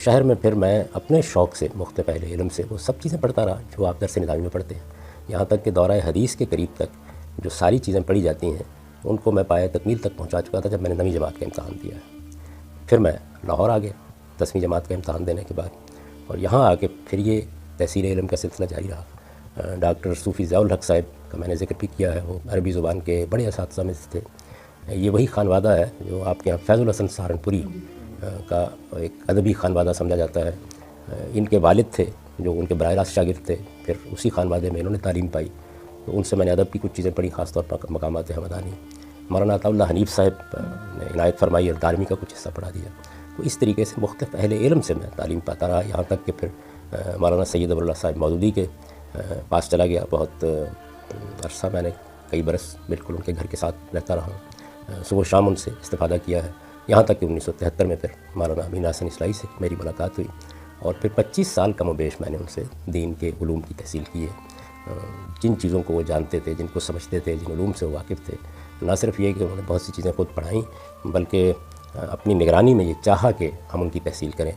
شہر میں پھر میں اپنے شوق سے مختلف اہل علم سے وہ سب چیزیں پڑھتا رہا جو آپ درس نظامی میں پڑھتے ہیں، یہاں تک کہ دورہ حدیث کے قریب تک جو ساری چیزیں پڑھی جاتی ہیں ان کو میں پایہ تکمیل تک پہنچا چکا تھا جب میں نے 9ویں جماعت کا امتحان دیا ہے۔ پھر میں لاہور آ گیا 10ویں جماعت کا امتحان دینے کے بعد، اور یہاں آ کے پھر یہ تحصیل علم کا سلسلہ جاری رہا۔ ڈاکٹر صوفی ضیاء الحق صاحب کا میں نے ذکر بھی کیا ہے، وہ عربی زبان کے بڑے اساتذہ میں سے تھے۔ یہ وہی خانوادہ ہے جو آپ کے یہاں فیض الحسن سہارنپوری کا ایک ادبی خانوادہ سمجھا جاتا ہے۔ ان کے والد تھے جو ان کے براہ راست شاگرد تھے، پھر اسی خانوادے میں انہوں نے تعلیم پائی، تو ان سے میں نے ادب کی کچھ چیزیں پڑھی، خاص طور پر مقامات ہمدانی۔ مولانا عطاء اللہ حنیف صاحب نے عنایت فرمائی اور دارمی کا کچھ حصہ پڑھا دیا۔ تو اس طریقے سے مختلف اہل علم سے میں تعلیم پاتا رہا، یہاں تک کہ پھر مولانا سید ابو اللہ صاحب مودودی کے پاس چلا گیا۔ بہت عرصہ میں نے کئی برس بالکل ان کے گھر کے ساتھ رہتا رہا ہوں، صبح و شام ان سے استفادہ کیا ہے، یہاں تک کہ 1973 میں پھر مولانا امین حسن اصلاحی سے میری ملاقات ہوئی، اور پھر 25 سال کم و بیش میں نے ان سے دین کے علوم کی تحصیل کی ہے۔ جن چیزوں کو وہ جانتے تھے، جن کو سمجھتے تھے، جن علوم سے وہ واقف تھے، نہ صرف یہ کہ انہوں نے بہت سی چیزیں خود پڑھائیں، بلکہ اپنی نگرانی میں یہ چاہا کہ ہم ان کی تحصیل کریں۔